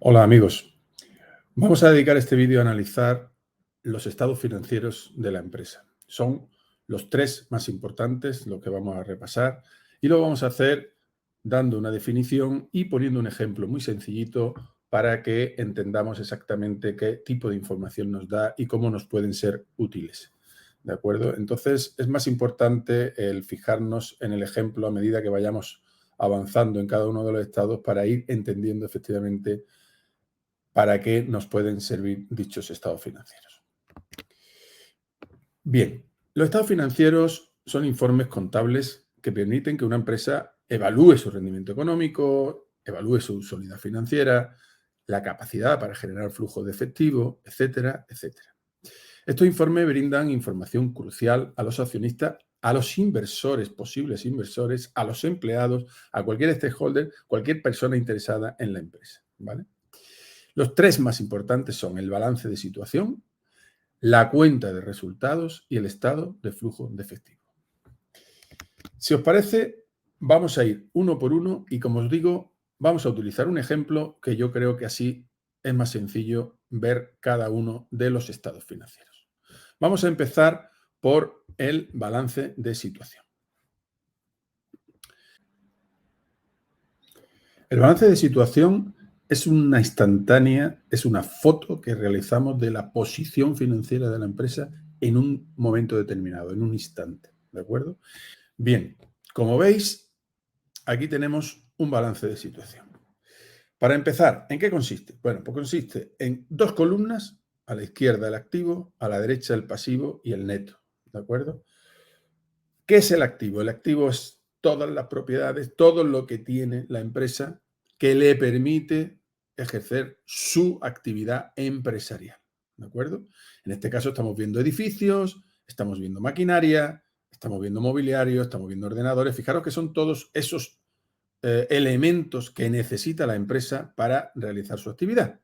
Hola amigos, vamos a dedicar este vídeo a analizar los estados financieros de la empresa. Son los tres más importantes, lo que vamos a repasar, y lo vamos a hacer dando una definición y poniendo un ejemplo muy sencillito para que entendamos exactamente qué tipo de información nos da y cómo nos pueden ser útiles. ¿De acuerdo? Entonces es más importante el fijarnos en el ejemplo a medida que vayamos avanzando en cada uno de los estados para ir entendiendo efectivamente para qué nos pueden servir dichos estados financieros. Bien, los estados financieros son informes contables que permiten que una empresa evalúe su rendimiento económico, evalúe su solidez financiera, la capacidad para generar flujo de efectivo, etcétera, etcétera. Estos informes brindan información crucial a los accionistas, a los inversores, posibles inversores, a los empleados, a cualquier stakeholder, cualquier persona interesada en la empresa, ¿vale? Los tres más importantes son el balance de situación, la cuenta de resultados y el estado de flujo de efectivo. Si os parece, vamos a ir uno por uno y, como os digo, vamos a utilizar un ejemplo que yo creo que así es más sencillo ver cada uno de los estados financieros. Vamos a empezar por el balance de situación. El balance de situación es una instantánea, es una foto que realizamos de la posición financiera de la empresa en un momento determinado, en un instante, ¿de acuerdo? Bien, como veis, aquí tenemos un balance de situación. Para empezar, ¿en qué consiste? Bueno, pues consiste en dos columnas, a la izquierda el activo, a la derecha el pasivo y el neto, ¿de acuerdo? ¿Qué es el activo? El activo es todas las propiedades, todo lo que tiene la empresa que le permite ejercer su actividad empresarial, ¿de acuerdo? En este caso estamos viendo edificios, estamos viendo maquinaria, estamos viendo mobiliario, estamos viendo ordenadores. Fijaros que son todos esos elementos que necesita la empresa para realizar su actividad.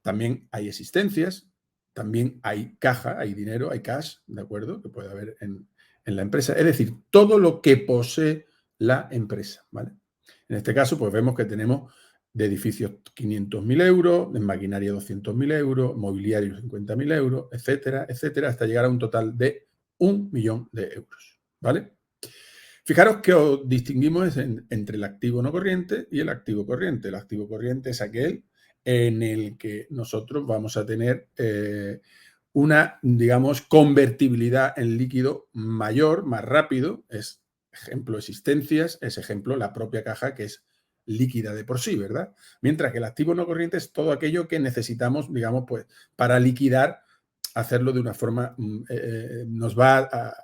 También hay existencias, también hay caja, hay dinero, hay cash, ¿de acuerdo? Que puede haber en la empresa. Es decir, todo lo que posee la empresa, ¿vale? En este caso, pues vemos que tenemos de edificios 500.000 euros, de maquinaria 200.000 euros, mobiliario 50.000 euros, etcétera, etcétera, hasta llegar a un total de 1.000.000 de euros, ¿vale? Fijaros que os distinguimos entre el activo no corriente y el activo corriente. El activo corriente es aquel en el que nosotros vamos a tener una, digamos, convertibilidad en líquido mayor, más rápido. Es ejemplo existencias, es ejemplo la propia caja que es líquida de por sí, ¿verdad? Mientras que el activo no corriente es todo aquello que necesitamos, digamos, pues para liquidar, hacerlo de una forma, nos va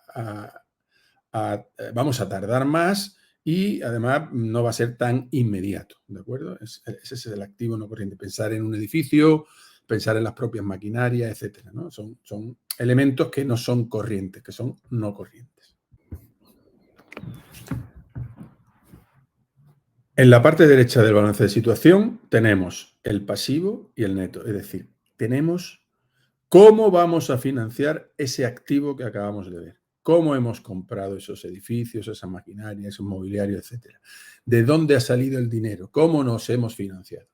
vamos a tardar más y además no va a ser tan inmediato, ¿de acuerdo? Ese es el activo no corriente. Pensar en un edificio, pensar en las propias maquinarias, etcétera, ¿no? Son elementos que no son corrientes, que son no corrientes. En la parte derecha del balance de situación tenemos el pasivo y el neto, es decir, tenemos cómo vamos a financiar ese activo que acabamos de ver. ¿Cómo hemos comprado esos edificios, esa maquinaria, ese mobiliario, etcétera? ¿De dónde ha salido el dinero? ¿Cómo nos hemos financiado?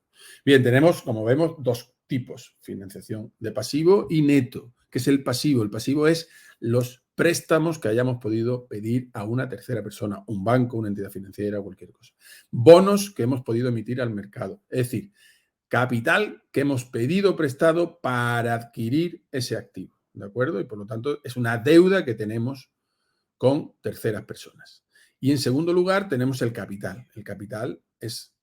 Bien, tenemos, como vemos, dos tipos, financiación de pasivo y neto. ¿Qué es el pasivo? El pasivo es los préstamos que hayamos podido pedir a una tercera persona, un banco, una entidad financiera, cualquier cosa. Bonos que hemos podido emitir al mercado. Es decir, capital que hemos pedido prestado para adquirir ese activo, ¿de acuerdo? Y por lo tanto es una deuda que tenemos con terceras personas. Y en segundo lugar tenemos el capital. El capital es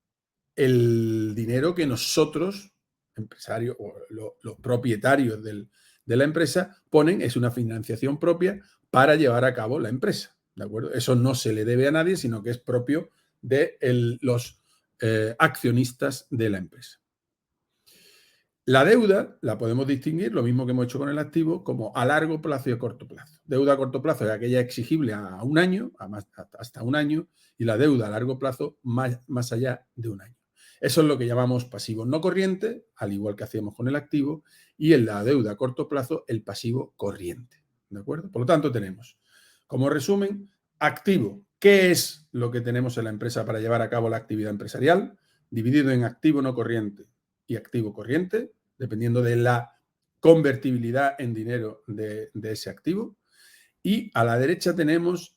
el dinero que nosotros, empresarios o los propietarios de la empresa, ponen, es una financiación propia para llevar a cabo la empresa, ¿de acuerdo? Eso no se le debe a nadie, sino que es propio de los accionistas de la empresa. La deuda la podemos distinguir, lo mismo que hemos hecho con el activo, como a largo plazo y a corto plazo. Deuda a corto plazo es aquella exigible a un año, hasta un año, y la deuda a largo plazo más allá de un año. Eso es lo que llamamos pasivo no corriente, al igual que hacíamos con el activo, y en la deuda a corto plazo, el pasivo corriente. ¿De acuerdo? Por lo tanto, tenemos, como resumen, activo. ¿Qué es lo que tenemos en la empresa para llevar a cabo la actividad empresarial? Dividido en activo no corriente y activo corriente, dependiendo de la convertibilidad en dinero de ese activo. Y a la derecha tenemos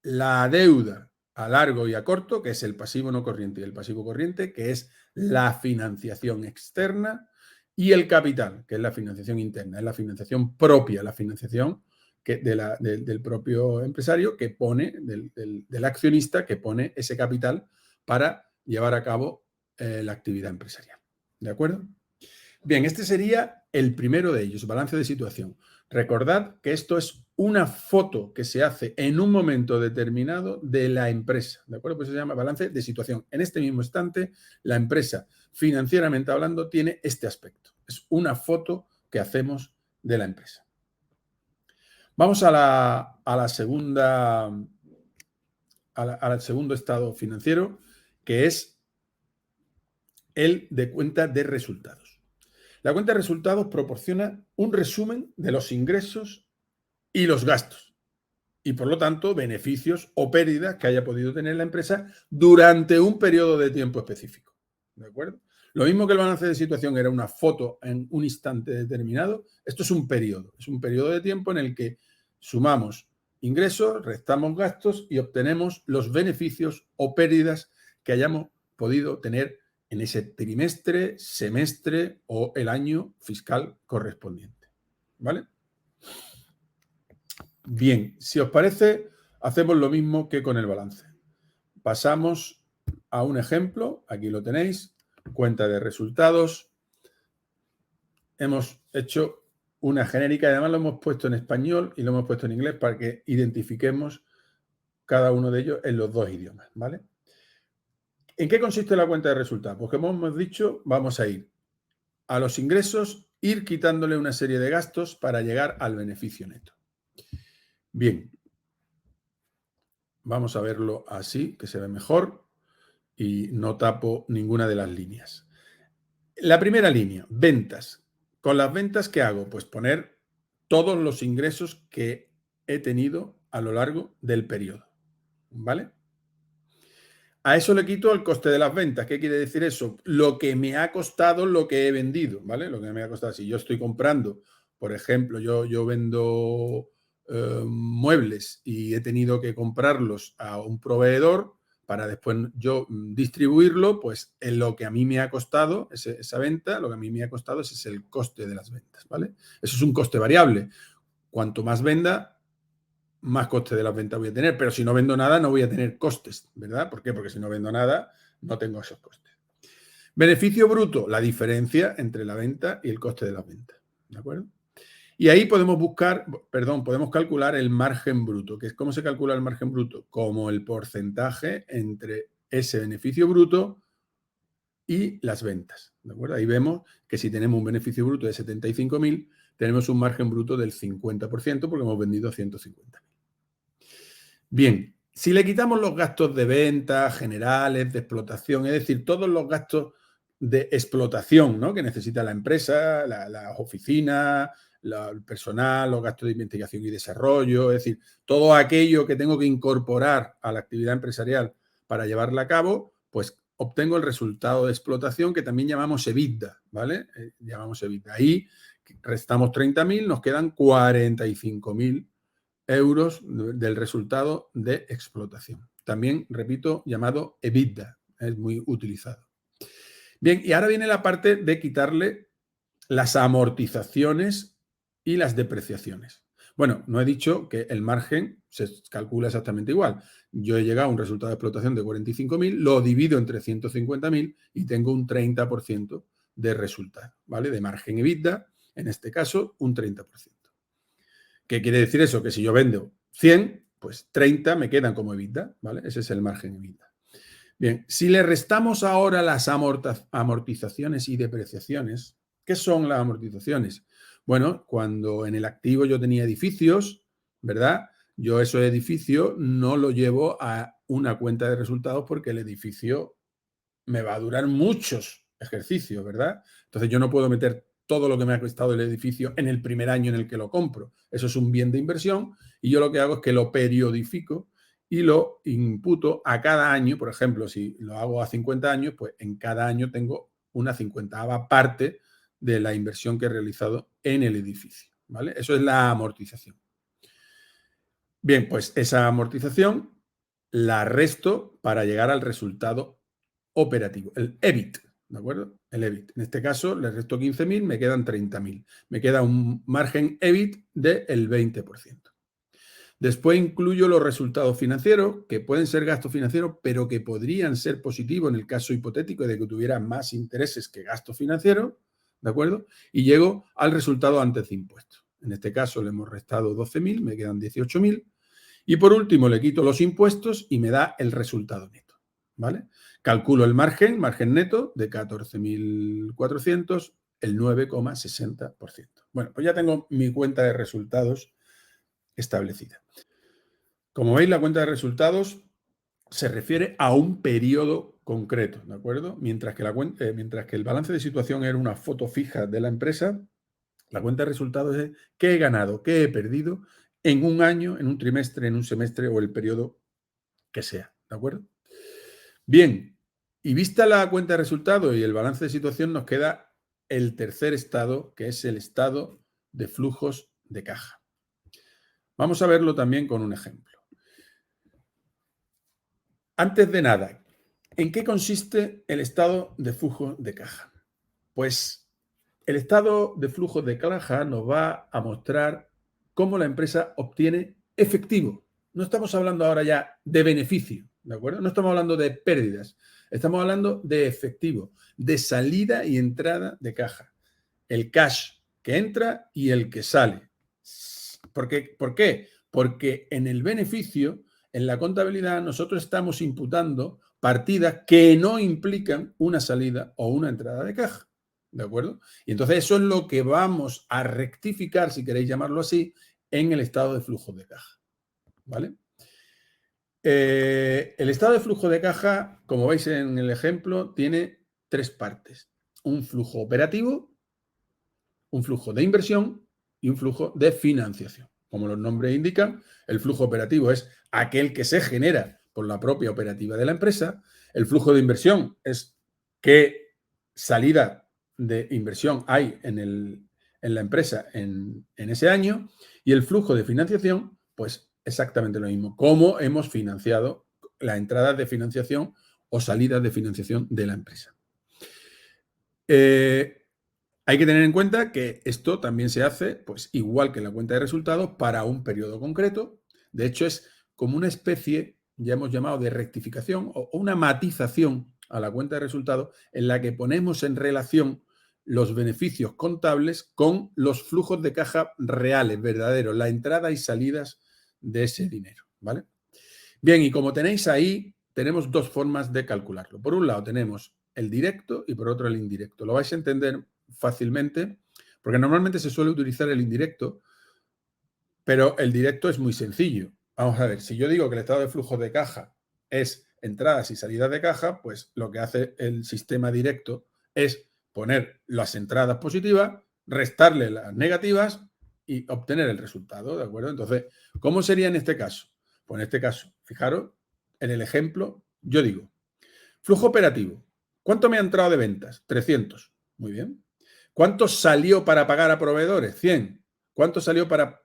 la deuda a largo y a corto, que es el pasivo no corriente, y el pasivo corriente, que es la financiación externa, y el capital, que es la financiación interna, es la financiación propia, la financiación del propio empresario que pone, del accionista que pone ese capital para llevar a cabo la actividad empresarial. ¿De acuerdo? Bien, este sería el primero de ellos, balance de situación. Recordad que esto es una foto que se hace en un momento determinado de la empresa, ¿de acuerdo? Pues se llama balance de situación. En este mismo instante, la empresa, financieramente hablando, tiene este aspecto. Es una foto que hacemos de la empresa. Vamos a la segunda, al segundo estado financiero, que es el de cuenta de resultados. La cuenta de resultados proporciona un resumen de los ingresos y los gastos y, por lo tanto, beneficios o pérdidas que haya podido tener la empresa durante un periodo de tiempo específico. ¿De acuerdo? Lo mismo que el balance de situación era una foto en un instante determinado, esto es un periodo de tiempo en el que sumamos ingresos, restamos gastos y obtenemos los beneficios o pérdidas que hayamos podido tener en ese trimestre, semestre o el año fiscal correspondiente. ¿Vale? Bien, si os parece, hacemos lo mismo que con el balance. Pasamos a un ejemplo, aquí lo tenéis, cuenta de resultados. Hemos hecho una genérica y además lo hemos puesto en español y lo hemos puesto en inglés para que identifiquemos cada uno de ellos en los dos idiomas, ¿vale? ¿En qué consiste la cuenta de resultados? Pues como hemos dicho, vamos a ir a los ingresos, ir quitándole una serie de gastos para llegar al beneficio neto. Bien, vamos a verlo así, que se ve mejor y no tapo ninguna de las líneas. La primera línea, ventas. Con las ventas, ¿qué hago? Pues poner todos los ingresos que he tenido a lo largo del periodo, ¿vale? A eso le quito el coste de las ventas. ¿Qué quiere decir eso? Lo que me ha costado lo que he vendido, ¿vale? Lo que me ha costado. Si yo estoy comprando, por ejemplo, yo vendo muebles y he tenido que comprarlos a un proveedor para después yo distribuirlo, pues en lo que a mí me ha costado esa venta, lo que a mí me ha costado ese es el coste de las ventas, ¿vale? Eso es un coste variable. Cuanto más venda, más coste de las ventas voy a tener, pero si no vendo nada no voy a tener costes, ¿verdad? ¿Por qué? Porque si no vendo nada no tengo esos costes. Beneficio bruto, la diferencia entre la venta y el coste de las ventas, ¿de acuerdo? Y ahí podemos podemos calcular el margen bruto, que es cómo se calcula el margen bruto, como el porcentaje entre ese beneficio bruto y las ventas, ¿de acuerdo? Ahí vemos que si tenemos un beneficio bruto de 75.000, tenemos un margen bruto del 50% porque hemos vendido 150.000. Bien, si le quitamos los gastos de venta, generales, de explotación, es decir, todos los gastos de explotación, ¿no?, que necesita la empresa, las oficinas, el personal, los gastos de investigación y desarrollo, es decir, todo aquello que tengo que incorporar a la actividad empresarial para llevarla a cabo, pues obtengo el resultado de explotación que también llamamos EBITDA, ¿vale? Llamamos EBITDA. Ahí restamos 30.000, nos quedan 45.000 euros del resultado de explotación. También, repito, llamado EBITDA, es muy utilizado. Bien, y ahora viene la parte de quitarle las amortizaciones y las depreciaciones. Bueno, no he dicho que el margen se calcula exactamente igual. Yo he llegado a un resultado de explotación de 45.000, lo divido entre 150.000 y tengo un 30% de resultado, ¿vale? De margen EBITDA, en este caso, un 30%. ¿Qué quiere decir eso? Que si yo vendo 100, pues 30 me quedan como EBITDA, ¿vale? Ese es el margen EBITDA. Bien, si le restamos ahora las amortizaciones y depreciaciones, ¿qué son las amortizaciones? Bueno, cuando en el activo yo tenía edificios, ¿verdad? Yo esos edificios no lo llevo a una cuenta de resultados porque el edificio me va a durar muchos ejercicios, ¿verdad? Entonces yo no puedo meter todo lo que me ha costado el edificio en el primer año en el que lo compro. Eso es un bien de inversión y yo lo que hago es que lo periodifico y lo imputo a cada año. Por ejemplo, si lo hago a 50 años, pues en cada año tengo una 50ª parte de la inversión que he realizado en el edificio, ¿vale? Eso es la amortización. Bien, pues esa amortización la resto para llegar al resultado operativo, el EBIT, ¿de acuerdo? El EBIT. En este caso le resto 15.000, me quedan 30.000. Me queda un margen EBIT del 20%. Después incluyo los resultados financieros, que pueden ser gastos financieros, pero que podrían ser positivos en el caso hipotético de que tuviera más intereses que gastos financieros, ¿de acuerdo? Y llego al resultado antes de impuestos. En este caso le hemos restado 12.000, me quedan 18.000. Y por último le quito los impuestos y me da el resultado neto, ¿vale? Calculo el margen neto de 14.400, el 9,60%. Bueno, pues ya tengo mi cuenta de resultados establecida. Como veis, la cuenta de resultados se refiere a un periodo concreto, ¿de acuerdo? Mientras que el balance de situación era una foto fija de la empresa, la cuenta de resultados es qué he ganado, qué he perdido en un año, en un trimestre, en un semestre o el periodo que sea, ¿de acuerdo? Bien, y vista la cuenta de resultados y el balance de situación, nos queda el tercer estado, que es el estado de flujos de caja. Vamos a verlo también con un ejemplo. Antes de nada, ¿en qué consiste el estado de flujo de caja? Pues el estado de flujo de caja nos va a mostrar cómo la empresa obtiene efectivo. No estamos hablando ahora ya de beneficio, ¿de acuerdo? No estamos hablando de pérdidas, estamos hablando de efectivo, de salida y entrada de caja. El cash que entra y el que sale. ¿Por qué? Porque en el beneficio, en la contabilidad, nosotros estamos imputando partidas que no implican una salida o una entrada de caja. ¿De acuerdo? Y entonces eso es lo que vamos a rectificar, si queréis llamarlo así, en el estado de flujo de caja. ¿Vale? El estado de flujo de caja, como veis en el ejemplo, tiene tres partes. Un flujo operativo, un flujo de inversión y un flujo de financiación. Como los nombres indican, el flujo operativo es aquel que se genera por la propia operativa de la empresa. El flujo de inversión es qué salida de inversión hay en la empresa en ese año. Y el flujo de financiación, pues exactamente lo mismo. Cómo hemos financiado las entradas de financiación o salidas de financiación de la empresa. Hay que tener en cuenta que esto también se hace, pues igual que la cuenta de resultados, para un periodo concreto. De hecho, es como una especie, ya hemos llamado, de rectificación o una matización a la cuenta de resultados en la que ponemos en relación los beneficios contables con los flujos de caja reales, verdaderos, la entrada y salidas de ese dinero, ¿vale? Bien, y como tenéis ahí, tenemos dos formas de calcularlo. Por un lado tenemos el directo y por otro el indirecto. Lo vais a entender fácilmente porque normalmente se suele utilizar el indirecto, pero el directo es muy sencillo. Vamos a ver, si yo digo que el estado de flujo de caja es entradas y salidas de caja, pues lo que hace el sistema directo es poner las entradas positivas, restarle las negativas y obtener el resultado, ¿de acuerdo? Entonces, ¿cómo sería en este caso? Pues en este caso, fijaros, en el ejemplo, yo digo, flujo operativo, ¿cuánto me ha entrado de ventas? 300. Muy bien. ¿Cuánto salió para pagar a proveedores? 100. ¿Cuánto salió para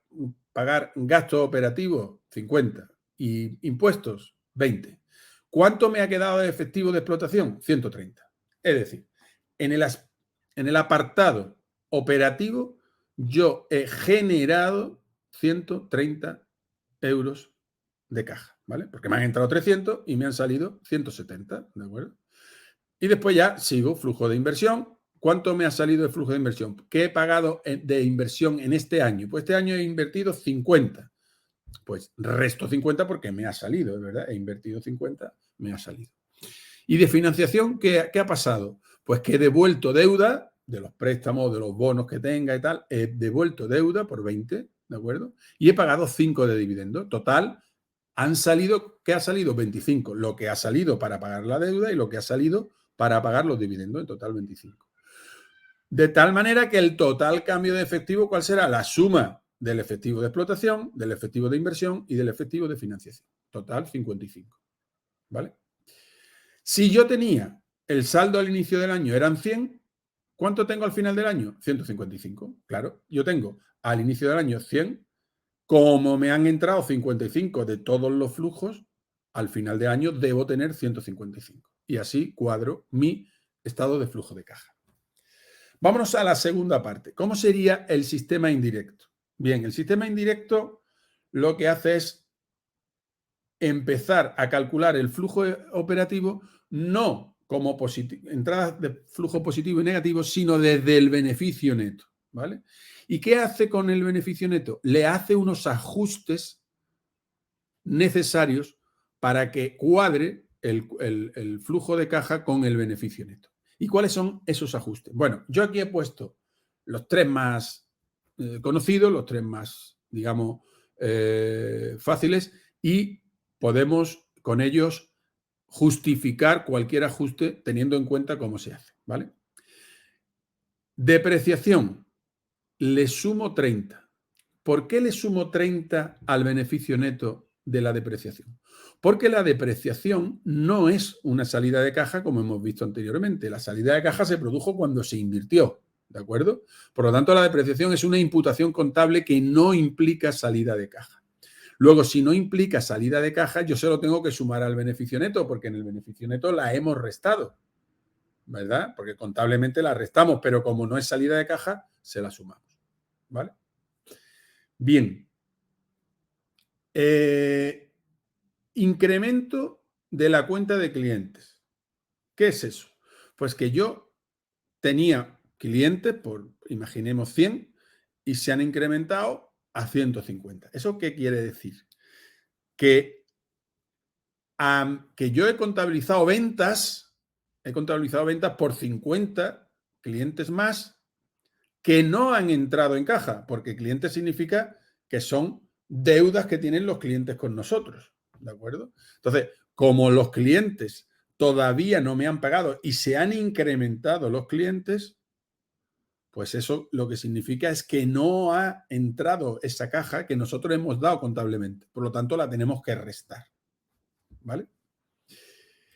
pagar gastos operativos? 50. Y impuestos, 20. ¿Cuánto me ha quedado de efectivo de explotación? 130. Es decir, en el apartado operativo, yo he generado 130 euros de caja, ¿vale? Porque me han entrado 300 y me han salido 170, ¿de acuerdo? Y después ya sigo, flujo de inversión. ¿Cuánto me ha salido el flujo de inversión? ¿Qué he pagado de inversión en este año? Pues este año he invertido 50. Pues resto 50 porque me ha salido, ¿verdad? He invertido 50, me ha salido. ¿Y de financiación qué ha pasado? Pues que he devuelto deuda de los préstamos, de los bonos que tenga y tal. He devuelto deuda por 20, ¿de acuerdo? Y he pagado 5 de dividendo. Total, ¿qué ha salido? 25. Lo que ha salido para pagar la deuda y lo que ha salido para pagar los dividendos, en total 25. De tal manera que el total cambio de efectivo, ¿cuál será? La suma del efectivo de explotación, del efectivo de inversión y del efectivo de financiación. Total 55. ¿Vale? Si yo tenía el saldo al inicio del año eran 100. ¿Cuánto tengo al final del año? 155. Claro, yo tengo al inicio del año 100. Como me han entrado 55 de todos los flujos, al final de año debo tener 155. Y así cuadro mi estado de flujo de caja. Vámonos a la segunda parte. ¿Cómo sería el sistema indirecto? Bien, el sistema indirecto lo que hace es empezar a calcular el flujo operativo no como entradas de flujo positivo y negativo, sino desde el beneficio neto, ¿vale? ¿Y qué hace con el beneficio neto? Le hace unos ajustes necesarios para que cuadre el flujo de caja con el beneficio neto. ¿Y cuáles son esos ajustes? Bueno, yo aquí he puesto los tres más conocidos, los tres más, digamos, fáciles, y podemos con ellos justificar cualquier ajuste teniendo en cuenta cómo se hace, ¿vale? Depreciación, le sumo 30. ¿Por qué le sumo 30 al beneficio neto de la depreciación? Porque la depreciación no es una salida de caja como hemos visto anteriormente. La salida de caja se produjo cuando se invirtió, ¿de acuerdo? Por lo tanto, la depreciación es una imputación contable que no implica salida de caja. Luego, si no implica salida de caja, yo se lo tengo que sumar al beneficio neto, porque en el beneficio neto la hemos restado, ¿verdad? Porque contablemente la restamos, pero como no es salida de caja, se la sumamos, ¿vale? Bien. Incremento de la cuenta de clientes. ¿Qué es eso? Pues que yo tenía clientes por, imaginemos, 100 y se han incrementado a 150. ¿Eso qué quiere decir? Que yo he contabilizado ventas por 50 clientes más que no han entrado en caja, porque clientes significa que son deudas que tienen los clientes con nosotros, ¿de acuerdo? Entonces, como los clientes todavía no me han pagado y se han incrementado los clientes, pues eso lo que significa es que no ha entrado esa caja que nosotros hemos dado contablemente. Por lo tanto, la tenemos que restar, ¿vale?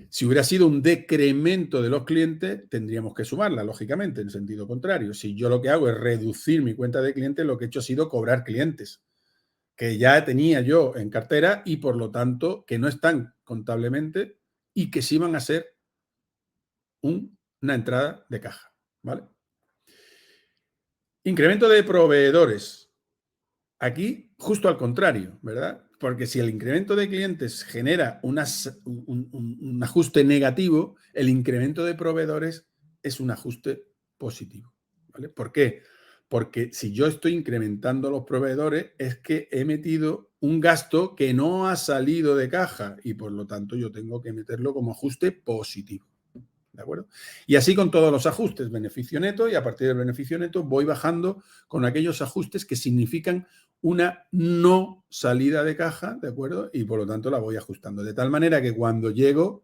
Si hubiera sido un decremento de los clientes, tendríamos que sumarla, lógicamente, en sentido contrario. Si yo lo que hago es reducir mi cuenta de clientes, lo que he hecho ha sido cobrar clientes que ya tenía yo en cartera y, por lo tanto, que no están contablemente y que sí van a ser una entrada de caja, ¿vale? Incremento de proveedores. Aquí, justo al contrario, ¿verdad? Porque si el incremento de clientes genera un ajuste negativo, el incremento de proveedores es un ajuste positivo, ¿vale? ¿Por qué? Porque si yo estoy incrementando los proveedores es que he metido un gasto que no ha salido de caja y por lo tanto yo tengo que meterlo como ajuste positivo. ¿De acuerdo? Y así con todos los ajustes, beneficio neto, y a partir del beneficio neto voy bajando con aquellos ajustes que significan una no salida de caja, ¿de acuerdo? Y por lo tanto la voy ajustando. De tal manera que cuando llego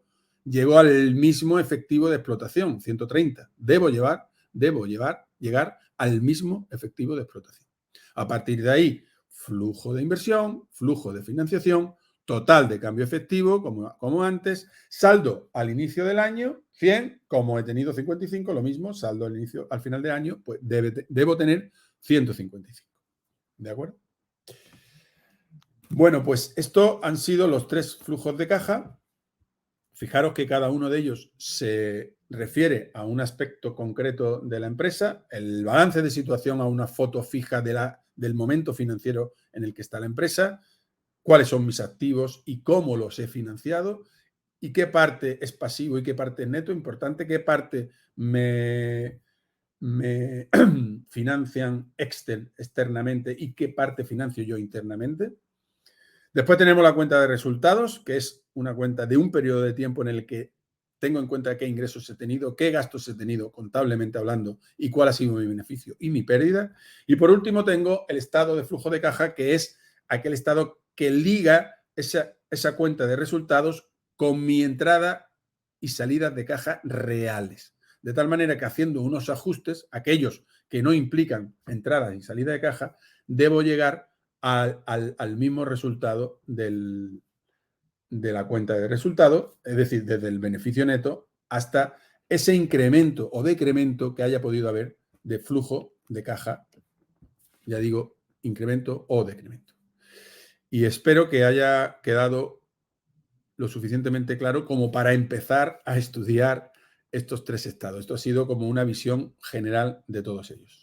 al mismo efectivo de explotación, 130. Debo llegar al mismo efectivo de explotación. A partir de ahí, flujo de inversión, flujo de financiación, total de cambio efectivo, como antes, saldo al inicio del año, 100, como he tenido 55, lo mismo, saldo al final de año, pues debo tener 155. ¿De acuerdo? Bueno, pues estos han sido los tres flujos de caja. Fijaros que cada uno de ellos se refiere a un aspecto concreto de la empresa, el balance de situación a una foto fija del momento financiero en el que está la empresa, cuáles son mis activos y cómo los he financiado y qué parte es pasivo y qué parte es neto. Importante, qué parte me financian externamente y qué parte financio yo internamente. Después tenemos la cuenta de resultados, que es una cuenta de un periodo de tiempo en el que tengo en cuenta qué ingresos he tenido, qué gastos he tenido contablemente hablando y cuál ha sido mi beneficio y mi pérdida. Y por último tengo el estado de flujo de caja, que es aquel estado que liga esa cuenta de resultados con mi entrada y salida de caja reales. De tal manera que haciendo unos ajustes, aquellos que no implican entrada y salida de caja, debo llegar al mismo resultado de la cuenta de resultados, es decir, desde el beneficio neto hasta ese incremento o decremento que haya podido haber de flujo de caja, ya digo, incremento o decremento. Y espero que haya quedado lo suficientemente claro como para empezar a estudiar estos tres estados. Esto ha sido como una visión general de todos ellos.